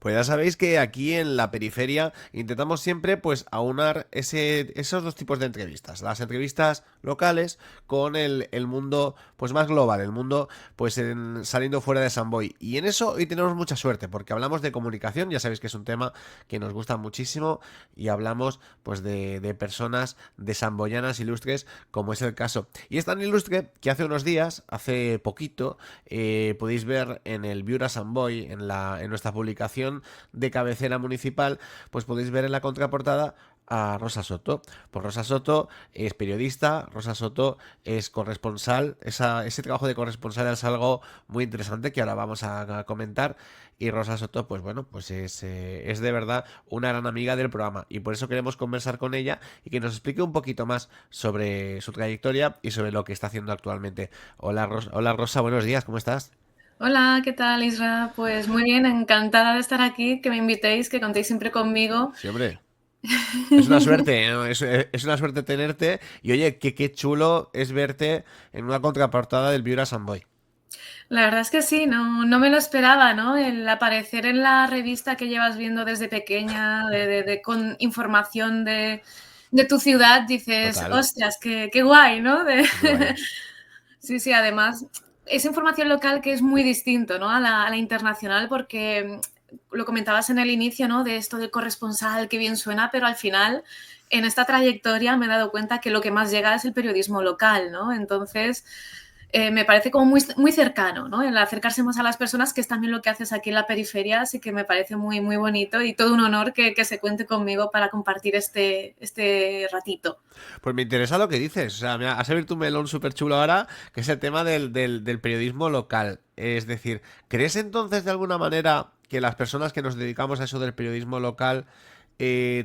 Pues ya sabéis que aquí en la periferia intentamos siempre pues aunar esos dos tipos de entrevistas. Las entrevistas locales con el mundo pues más global, el mundo pues saliendo fuera de San Boi. Y en eso hoy tenemos mucha suerte porque hablamos de comunicación, ya sabéis que es un tema que nos gusta muchísimo y hablamos pues de personas de samboyanas ilustres como es el caso. Y es tan ilustre que hace unos días, hace poquito, podéis ver en el Viura San Boi, en nuestra publicación de cabecera municipal, pues podéis ver en la contraportada a Rosa Soto. Pues Rosa Soto es periodista, Rosa Soto es corresponsal, ese trabajo de corresponsal es algo muy interesante que ahora vamos a comentar y Rosa Soto, pues bueno, pues es de verdad una gran amiga del programa y por eso queremos conversar con ella y que nos explique un poquito más sobre su trayectoria y sobre lo que está haciendo actualmente. Hola Rosa, buenos días, ¿cómo estás? Hola, ¿qué tal, Isra? Pues muy bien, encantada de estar aquí, que me invitéis, que contéis siempre conmigo. Sí, hombre. Es una suerte, ¿no? Es una suerte tenerte. Y oye, qué chulo es verte en una contraportada del Viura Samboy. La verdad es que sí, no me lo esperaba, ¿no? El aparecer en la revista que llevas viendo desde pequeña, con información de tu ciudad, dices, Total, ostras, qué guay, ¿no? qué guay. Sí, sí, además es información local que es muy distinto, ¿no? A la internacional porque lo comentabas en el inicio, ¿no? De esto del corresponsal, que bien suena, pero al final en esta trayectoria me he dado cuenta que lo que más llega es el periodismo local, ¿no? Entonces me parece como muy cercano, ¿no? El acercarse más a las personas, que es también lo que haces aquí en la periferia, así que me parece muy bonito y todo un honor que se cuente conmigo para compartir este ratito. Pues me interesa lo que dices. O sea, mira, has abierto un melón súper chulo ahora, que es el tema del periodismo local. Es decir, ¿crees entonces de alguna manera que las personas que nos dedicamos a eso del periodismo local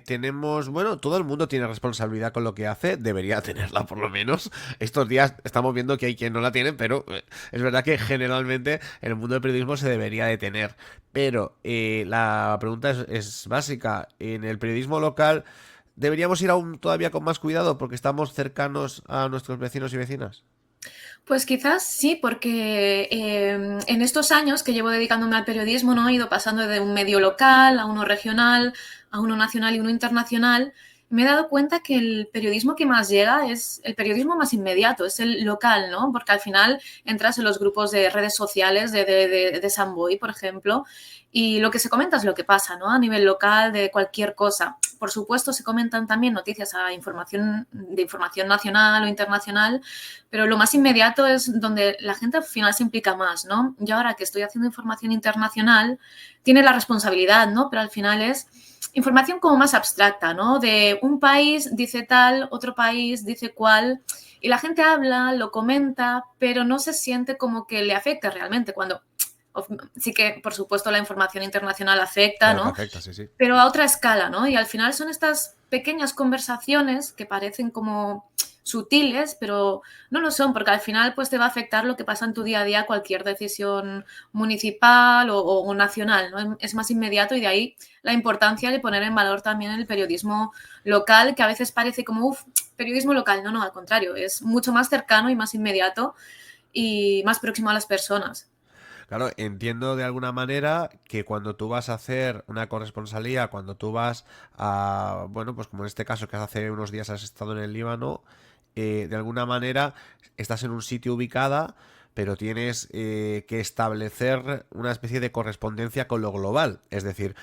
tenemos, bueno, todo el mundo tiene responsabilidad con lo que hace, debería tenerla por lo menos. Estos días estamos viendo que hay quien no la tiene, pero es verdad que generalmente en el mundo del periodismo se debería de tener. Pero la pregunta es básica. En el periodismo local deberíamos ir aún todavía con más cuidado porque estamos cercanos a nuestros vecinos y vecinas. Pues quizás sí, porque en estos años que llevo dedicándome al periodismo, ¿no? He ido pasando de un medio local a uno regional, a uno nacional y uno internacional. Me he dado cuenta que el periodismo que más llega es el periodismo más inmediato, es el local, ¿no? Porque al final entras en los grupos de redes sociales de Samboy, por ejemplo, y lo que se comenta es lo que pasa, ¿no? A nivel local, de cualquier cosa. Por supuesto, se comentan también noticias de información nacional o internacional, pero lo más inmediato es donde la gente al final se implica más, ¿no? Yo ahora que estoy haciendo información internacional, tiene la responsabilidad, ¿no? Pero al final es información como más abstracta, ¿no? De un país dice tal, otro país dice cual, y la gente habla, lo comenta, pero no se siente como que le afecte realmente, cuando sí que, por supuesto, la información internacional afecta, Claro que ¿no? afecta, sí, sí. Pero a otra escala, ¿no? Y al final son estas pequeñas conversaciones que parecen como sutiles, pero no lo son, porque al final pues te va a afectar lo que pasa en tu día a día, cualquier decisión municipal o nacional, ¿no? Es más inmediato y de ahí la importancia de poner en valor también el periodismo local, que a veces parece como, uff, periodismo local, no, al contrario, es mucho más cercano y más inmediato y más próximo a las personas. Claro, entiendo de alguna manera que cuando tú vas a hacer una corresponsalía, cuando tú vas a, bueno, pues como en este caso que hace unos días has estado en el Líbano, de alguna manera estás en un sitio ubicada, pero tienes que establecer una especie de correspondencia con lo global. Es decir,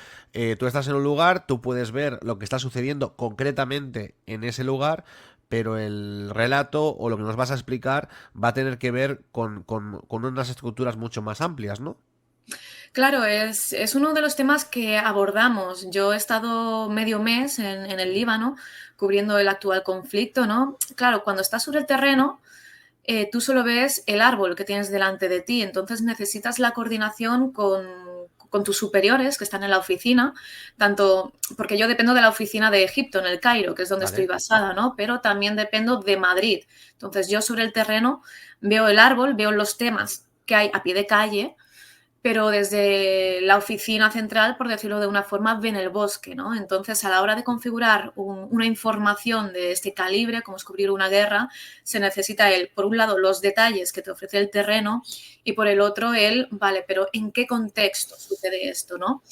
tú estás en un lugar, tú puedes ver lo que está sucediendo concretamente en ese lugar, pero el relato o lo que nos vas a explicar va a tener que ver con unas estructuras mucho más amplias, ¿no? Claro, es uno de los temas que abordamos. Yo he estado medio mes en el Líbano cubriendo el actual conflicto, ¿no? Claro, cuando estás sobre el terreno, tú solo ves el árbol que tienes delante de ti, entonces necesitas la coordinación con tus superiores que están en la oficina, tanto porque yo dependo de la oficina de Egipto, en el Cairo, que es donde estoy Vale. basada, ¿no? Pero también dependo de Madrid. Entonces yo sobre el terreno veo el árbol, veo los temas que hay a pie de calle, pero desde la oficina central, por decirlo de una forma, ven el bosque, ¿no? Entonces, a la hora de configurar una información de este calibre, como es cubrir una guerra, se necesita por un lado, los detalles que te ofrece el terreno y por el otro, vale, pero ¿en qué contexto sucede esto, no?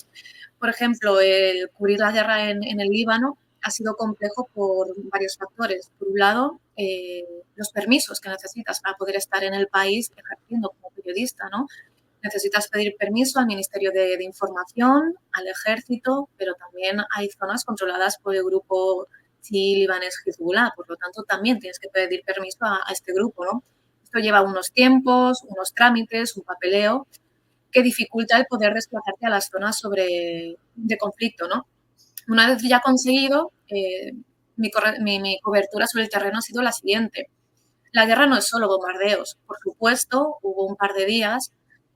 Por ejemplo, el cubrir la guerra en el Líbano ha sido complejo por varios factores. Por un lado, los permisos que necesitas para poder estar en el país ejerciendo como periodista, ¿no? Necesitas pedir permiso al Ministerio de Información, al Ejército, pero también hay zonas controladas por el grupo chií libanés Hezbollah, por lo tanto también tienes que pedir permiso a este grupo, ¿no? Esto lleva unos tiempos, unos trámites, un papeleo que dificulta el poder desplazarte a las zonas de conflicto, ¿no? Una vez ya conseguido, mi cobertura sobre el terreno ha sido la siguiente. La guerra no es solo bombardeos. Por supuesto, hubo un par de días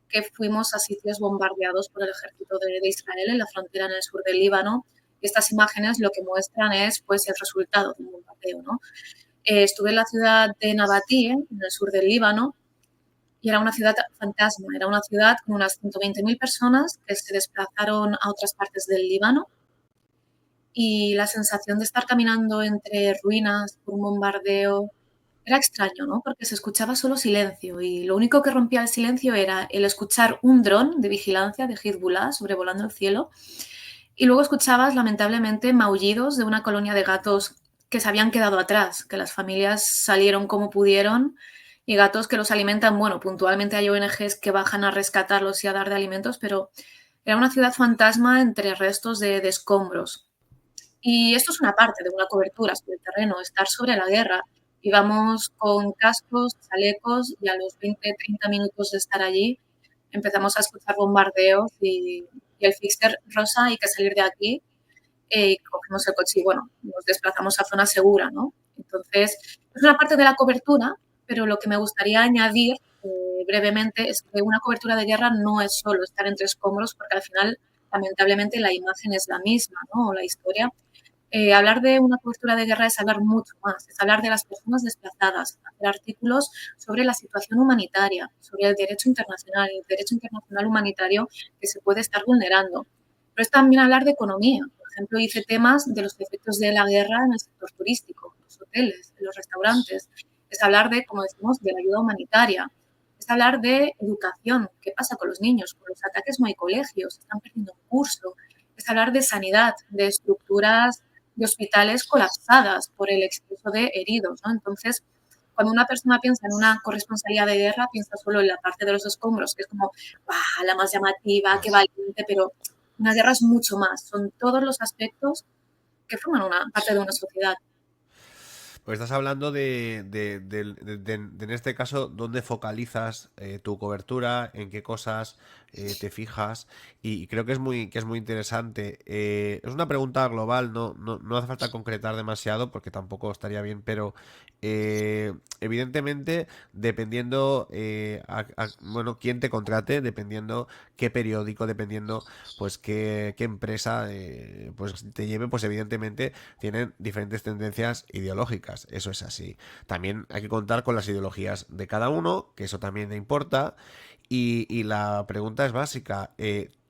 que fuimos a sitios bombardeados por el ejército de Israel en la frontera en el sur del Líbano. Y estas imágenes lo que muestran es pues, el resultado de un bombardeo, ¿no? Estuve en la ciudad de Nabatie, en el sur del Líbano, y era una ciudad fantasma. Era una ciudad con unas 120.000 personas que se desplazaron a otras partes del Líbano, y la sensación de estar caminando entre ruinas por un bombardeo era extraño, ¿no? Porque se escuchaba solo silencio y lo único que rompía el silencio era el escuchar un dron de vigilancia de Hezbollah sobrevolando el cielo, y luego escuchabas lamentablemente maullidos de una colonia de gatos que se habían quedado atrás, que las familias salieron como pudieron, y gatos que los alimentan, bueno, puntualmente hay ONGs que bajan a rescatarlos y a dar de alimentos, pero era una ciudad fantasma entre restos de escombros. Y esto es una parte de una cobertura sobre el terreno, estar sobre la guerra. Íbamos con cascos, chalecos, y a los 20-30 minutos de estar allí empezamos a escuchar bombardeos y el fixer rosa, hay que salir de aquí, y cogemos el coche y bueno, nos desplazamos a zona segura, ¿no? Entonces, es una parte de la cobertura, pero lo que me gustaría añadir brevemente es que una cobertura de guerra no es solo estar entre escombros, porque al final, lamentablemente, la imagen es la misma, ¿no? O la historia. Hablar de una cobertura de guerra es hablar mucho más, es hablar de las personas desplazadas, hacer artículos sobre la situación humanitaria, sobre el derecho internacional humanitario que se puede estar vulnerando. Pero es también hablar de economía. Por ejemplo, hice temas de los efectos de la guerra en el sector turístico, en los hoteles, en los restaurantes. Es hablar de, como decimos, de la ayuda humanitaria. Es hablar de educación. ¿Qué pasa con los niños? Con los ataques no hay colegios, están perdiendo un curso. Es hablar de sanidad, de estructuras de hospitales colapsadas por el exceso de heridos, ¿no? Entonces, cuando una persona piensa en una corresponsalía de guerra, piensa solo en la parte de los escombros, que es como la más llamativa, qué valiente, pero una guerra es mucho más. Son todos los aspectos que forman una parte de una sociedad. Pues estás hablando en este caso, dónde focalizas tu cobertura, en qué cosas te fijas, y creo que es muy interesante. Es una pregunta global, no hace falta concretar demasiado porque tampoco estaría bien, pero evidentemente, dependiendo bueno, quién te contrate, dependiendo qué periódico, dependiendo pues qué empresa pues te lleve, pues evidentemente tienen diferentes tendencias ideológicas, eso es así. También hay que contar con las ideologías de cada uno, que eso también importa, y la pregunta es básica,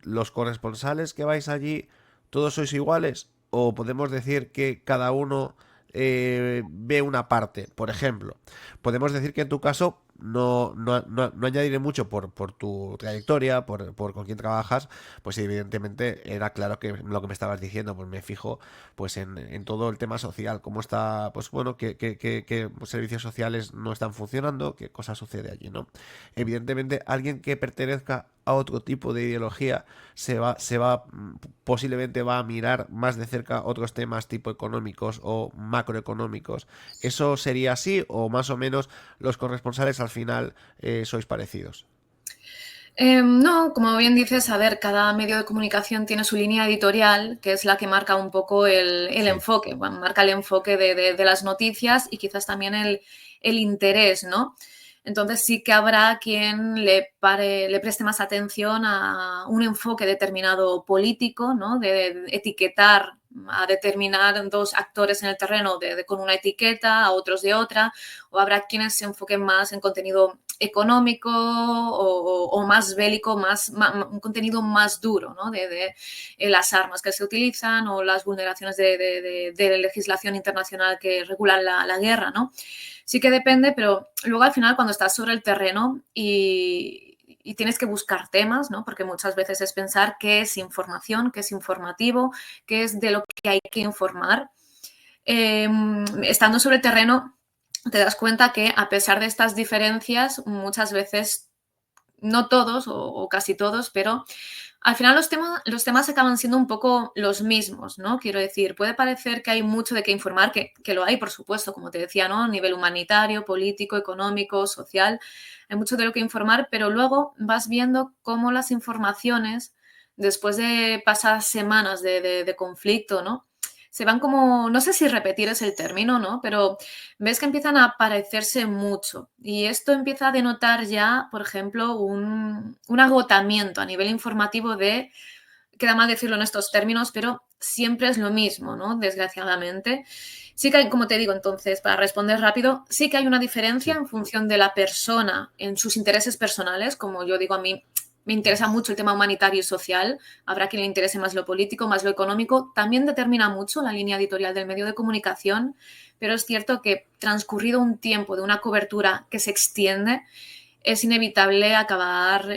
¿los corresponsales que vais allí, todos sois iguales? ¿O podemos decir que cada uno ve una parte? Por ejemplo, podemos decir que en tu caso no añadiré mucho por tu trayectoria, por con quién trabajas, pues evidentemente era claro que lo que me estabas diciendo, pues me fijo pues en todo el tema social, cómo está, pues bueno, qué servicios sociales no están funcionando, qué cosa sucede allí, ¿no? Evidentemente, alguien que pertenezca a otro tipo de ideología posiblemente va a mirar más de cerca otros temas tipo económicos o macroeconómicos. ¿Eso sería así o más o menos los corresponsales al final sois parecidos? No, como bien dices, a ver, cada medio de comunicación tiene su línea editorial, que es la que marca un poco el Sí. enfoque, bueno, marca el enfoque de las noticias y quizás también el interés, ¿no? Entonces sí que habrá quien le preste más atención a un enfoque determinado político, ¿no? De etiquetar a determinados actores en el terreno con una etiqueta, a otros de otra, o habrá quienes se enfoquen más en contenido económico o más bélico, un contenido más duro, ¿no? de las armas que se utilizan o las vulneraciones de legislación internacional que regulan la guerra, ¿no? Sí que depende, pero luego al final cuando estás sobre el terreno y tienes que buscar temas, ¿no? Porque muchas veces es pensar qué es información, qué es informativo, qué es de lo que hay que informar. Estando sobre el terreno, te das cuenta que a pesar de estas diferencias, muchas veces, no todos o casi todos, pero al final los temas acaban siendo un poco los mismos, ¿no? Quiero decir, puede parecer que hay mucho de qué informar, que lo hay, por supuesto, como te decía, ¿no? A nivel humanitario, político, económico, social, hay mucho de lo que informar, pero luego vas viendo cómo las informaciones, después de pasadas semanas de conflicto, ¿no? Se van como, no sé si repetir es el término, ¿no? Pero ves que empiezan a parecerse mucho. Y esto empieza a denotar ya, por ejemplo, un agotamiento a nivel informativo de, queda mal decirlo en estos términos, pero siempre es lo mismo, ¿no? Desgraciadamente. Sí que hay, como te digo, entonces, para responder rápido, sí que hay una diferencia Sí. en función de la persona, en sus intereses personales, como yo digo, a mí me interesa mucho el tema humanitario y social, habrá quien le interese más lo político, más lo económico, también determina mucho la línea editorial del medio de comunicación, pero es cierto que transcurrido un tiempo de una cobertura que se extiende, es inevitable acabar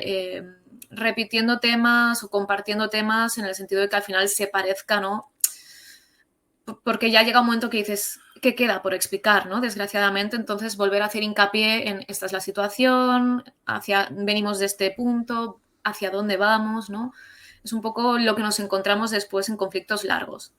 repitiendo temas o compartiendo temas en el sentido de que al final se parezca, ¿no? Porque ya llega un momento que dices, ¿qué queda por explicar, ¿no? Desgraciadamente, entonces volver a hacer hincapié en esta es la situación, venimos de este punto, hacia dónde vamos, ¿no? Es un poco lo que nos encontramos después en conflictos largos.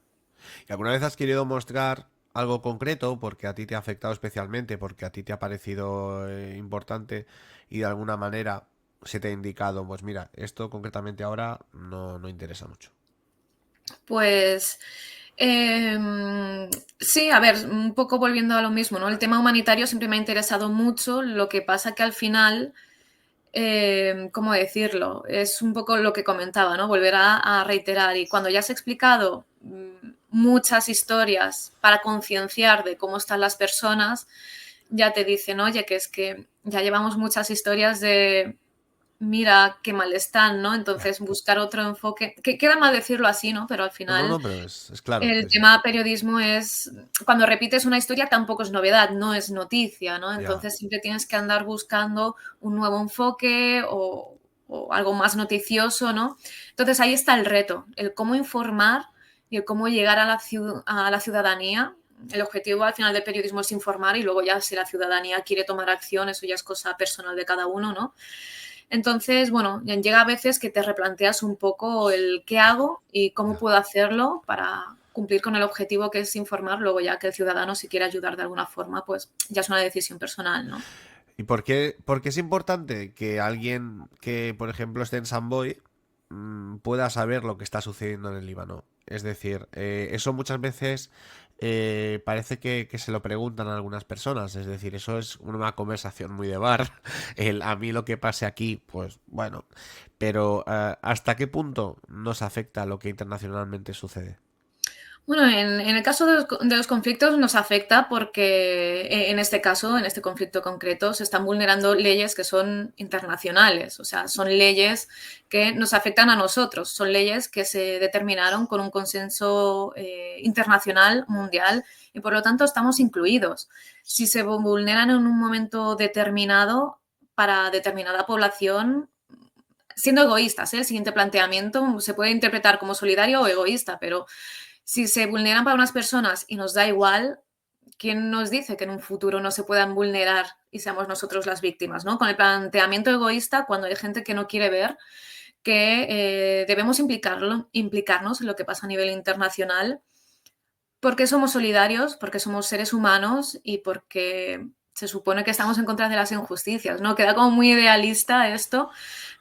¿Y alguna vez has querido mostrar algo concreto porque a ti te ha afectado especialmente, porque a ti te ha parecido importante y de alguna manera se te ha indicado, pues mira, esto concretamente ahora no interesa mucho? Pues sí, a ver, un poco volviendo a lo mismo, ¿no? El tema humanitario siempre me ha interesado mucho, lo que pasa que al final, ¿cómo decirlo? Es un poco lo que comentaba, ¿no? Volver a reiterar. Y cuando ya has explicado muchas historias para concienciar de cómo están las personas, ya te dicen, oye, que es que ya llevamos muchas historias de mira qué mal están, ¿no? Ya. Entonces buscar otro enfoque, que queda mal decirlo así, ¿no? Pero al No, final no, pero es claro, el sí, sí. tema periodismo es, cuando repites una historia tampoco es novedad, no es noticia, ¿no? Ya. Entonces siempre tienes que andar buscando un nuevo enfoque o algo más noticioso, ¿no? Entonces ahí está el reto, el cómo informar y el cómo llegar a la ciudadanía. El objetivo al final del periodismo es informar y luego ya si la ciudadanía quiere tomar acción, eso ya es cosa personal de cada uno, ¿no? Entonces, bueno, llega a veces que te replanteas un poco el qué hago y cómo Ya. puedo hacerlo para cumplir con el objetivo que es informar, luego ya que el ciudadano si quiere ayudar de alguna forma, pues ya es una decisión personal, ¿no? ¿Y por qué es importante que alguien que, por ejemplo, esté en Samboy pueda saber lo que está sucediendo en el Líbano? Es decir, eso muchas veces parece que se lo preguntan a algunas personas. Es decir, eso es una conversación muy de bar. A mí lo que pase aquí, pues bueno. Pero ¿hasta qué punto nos afecta lo que internacionalmente sucede? Bueno, en el caso de los conflictos nos afecta porque en este caso, en este conflicto concreto, se están vulnerando leyes que son internacionales, o sea, son leyes que nos afectan a nosotros, son leyes que se determinaron con un consenso internacional, mundial, y por lo tanto estamos incluidos. Si se vulneran en un momento determinado para determinada población, siendo egoístas, ¿eh? El siguiente planteamiento se puede interpretar como solidario o egoísta, pero si se vulneran para unas personas y nos da igual, ¿quién nos dice que en un futuro no se puedan vulnerar y seamos nosotros las víctimas, ¿no? Con el planteamiento egoísta, cuando hay gente que no quiere ver que debemos implicarnos en lo que pasa a nivel internacional, porque somos solidarios, porque somos seres humanos y porque se supone que estamos en contra de las injusticias, ¿no? Queda como muy idealista esto,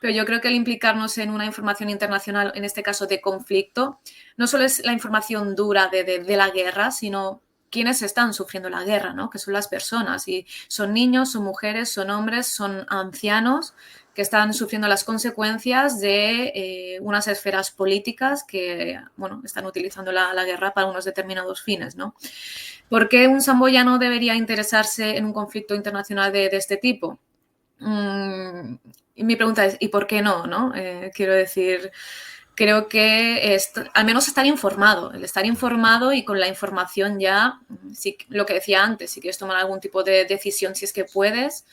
pero yo creo que el implicarnos en una información internacional, en este caso de conflicto, no solo es la información dura de la guerra, sino quiénes están sufriendo la guerra, ¿no? Que son las personas. Y son niños, son mujeres, son hombres, son ancianos que están sufriendo las consecuencias de unas esferas políticas que, bueno, están utilizando la guerra para unos determinados fines, ¿no? ¿Por qué un samboyano debería interesarse en un conflicto internacional de este tipo? Y mi pregunta es, ¿y por qué no? ¿No? Quiero decir, creo que al menos estar informado, el estar informado y con la información ya, lo que decía antes, si quieres tomar algún tipo de decisión, si es que puedes,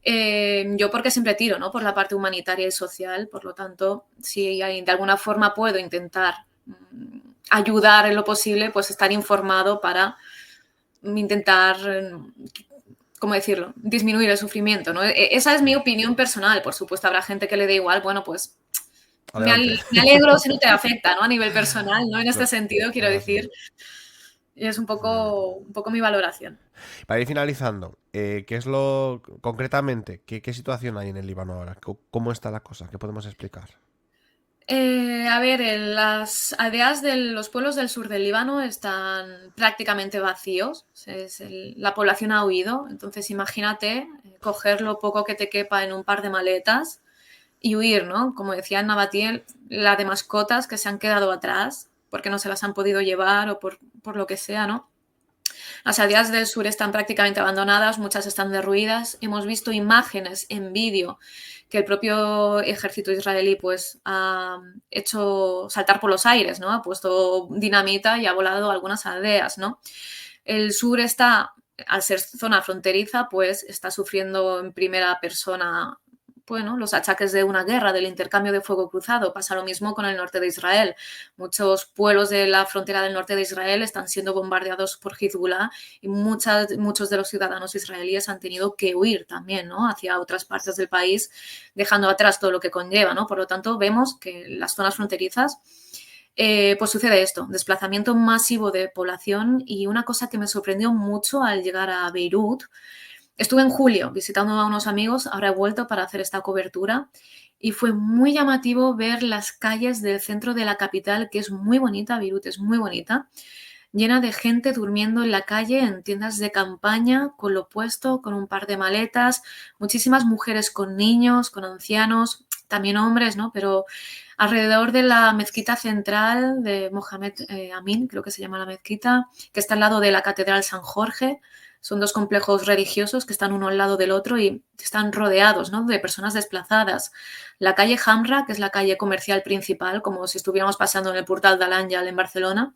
Yo porque siempre tiro, ¿no? Por la parte humanitaria y social, por lo tanto, si de alguna forma puedo intentar ayudar en lo posible, pues estar informado para intentar, ¿cómo decirlo?, disminuir el sufrimiento, ¿no? Esa es mi opinión personal. Por supuesto, habrá gente que le dé igual, bueno, pues Adelante. me alegro si no te afecta, ¿no? A nivel personal, ¿no? En este Claro, sentido, quiero es así. decir, es un poco mi valoración. Para ir finalizando, ¿qué es lo concretamente? ¿Qué situación hay en el Líbano ahora? ¿Cómo está la cosa? ¿Qué podemos explicar? A ver, las aldeas de los pueblos del sur del Líbano están prácticamente vacíos. La población ha huido. Entonces, imagínate coger lo poco que te quepa en un par de maletas y huir, ¿no? Como decía Nabatiel, la de mascotas que se han quedado atrás porque no se las han podido llevar o por lo que sea, ¿no? Las aldeas del sur están prácticamente abandonadas, muchas están derruidas. Hemos visto imágenes en vídeo que el propio ejército israelí pues ha hecho saltar por los aires, ¿no? Ha puesto dinamita y ha volado algunas aldeas, ¿no? El sur está, al ser zona fronteriza, pues está sufriendo en primera persona, bueno, los achaques de una guerra, del intercambio de fuego cruzado. Pasa lo mismo con el norte de Israel. Muchos pueblos de la frontera del norte de Israel están siendo bombardeados por Hezbollah y muchos de los ciudadanos israelíes han tenido que huir también, ¿no? Hacia otras partes del país, dejando atrás todo lo que conlleva, ¿no? Por lo tanto, vemos que en las zonas fronterizas pues sucede esto, desplazamiento masivo de población. Y una cosa que me sorprendió mucho al llegar a Beirut, estuve en julio visitando a unos amigos, ahora he vuelto para hacer esta cobertura y fue muy llamativo ver las calles del centro de la capital, que es muy bonita, Beirut es muy bonita, llena de gente durmiendo en la calle, en tiendas de campaña, con lo puesto, con un par de maletas, muchísimas mujeres con niños, con ancianos, también hombres, ¿no? Pero alrededor de la mezquita central de Mohamed Amin, creo que se llama la mezquita, que está al lado de la Catedral San Jorge. Son dos complejos religiosos que están uno al lado del otro y están rodeados, ¿no?, de personas desplazadas. La calle Hamra, que es la calle comercial principal, como si estuviéramos pasando en el Portal de l'Àngel en Barcelona,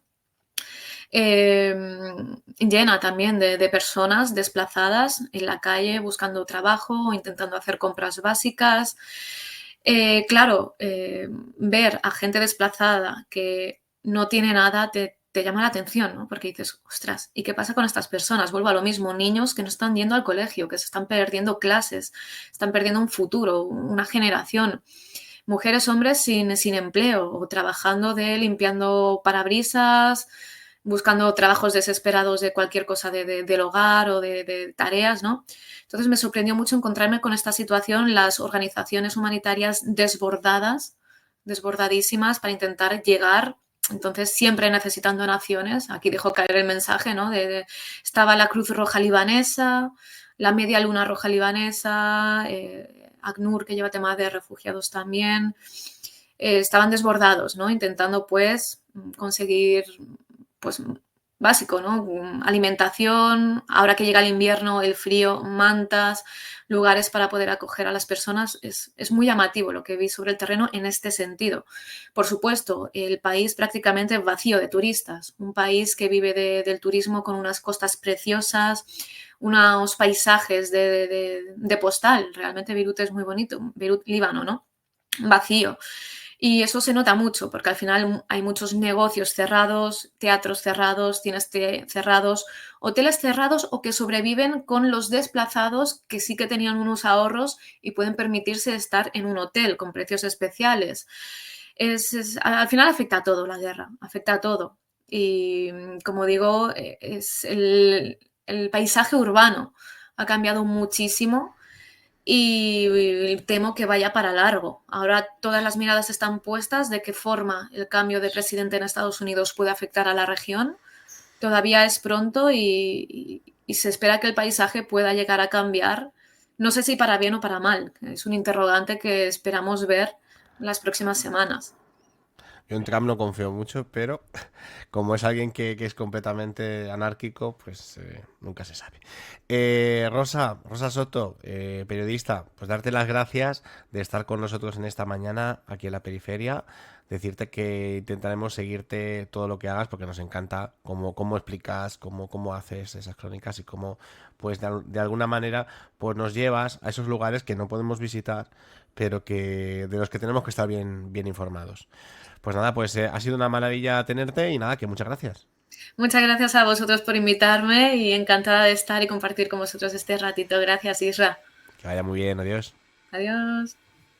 llena también de personas desplazadas en la calle buscando trabajo o intentando hacer compras básicas. Claro, ver a gente desplazada que no tiene nada te llama la atención, ¿no? Porque dices, ostras, ¿y qué pasa con estas personas? Vuelvo a lo mismo, niños que no están yendo al colegio, que se están perdiendo clases, están perdiendo un futuro, una generación. Mujeres, hombres sin empleo o trabajando de limpiando parabrisas, buscando trabajos desesperados de cualquier cosa del hogar o de tareas, ¿no? Entonces me sorprendió mucho encontrarme con esta situación, las organizaciones humanitarias desbordadas, desbordadísimas para intentar llegar. Entonces, siempre necesitando donaciones. Aquí dejo caer el mensaje, ¿no? Estaba la Cruz Roja Libanesa, la Media Luna Roja Libanesa, ACNUR, que lleva temas de refugiados también. Estaban desbordados, ¿no? Intentando, pues, conseguir, pues, básico, ¿no? Alimentación, ahora que llega el invierno, el frío, mantas, lugares para poder acoger a las personas. Es muy llamativo lo que vi sobre el terreno en este sentido. Por supuesto, el país prácticamente vacío de turistas, un país que vive del turismo, con unas costas preciosas, unos paisajes de postal. Realmente Beirut es muy bonito, Beirut, Líbano, ¿no? Vacío. Y eso se nota mucho, porque al final hay muchos negocios cerrados, teatros cerrados, cines cerrados, hoteles cerrados, o que sobreviven con los desplazados que sí que tenían unos ahorros y pueden permitirse estar en un hotel con precios especiales. Al final afecta a todo la guerra, afecta a todo. Y como digo, es el paisaje urbano ha cambiado muchísimo y temo que vaya para largo. Ahora todas las miradas están puestas de qué forma el cambio de presidente en Estados Unidos puede afectar a la región. Todavía es pronto y se espera que el paisaje pueda llegar a cambiar. No sé si para bien o para mal. Es un interrogante que esperamos ver las próximas semanas. Yo en Trump no confío mucho, pero como es alguien que es completamente anárquico, pues nunca se sabe. Rosa Soto, periodista, pues darte las gracias de estar con nosotros en esta mañana aquí en la periferia, decirte que intentaremos seguirte todo lo que hagas porque nos encanta cómo explicas, cómo haces esas crónicas y cómo, pues de alguna manera, pues nos llevas a esos lugares que no podemos visitar, pero que de los que tenemos que estar bien informados. Pues nada, pues ha sido una maravilla tenerte y nada, que muchas gracias. Muchas gracias a vosotros por invitarme y encantada de estar y compartir con vosotros este ratito. Gracias, Isra. Que vaya muy bien, adiós. Adiós.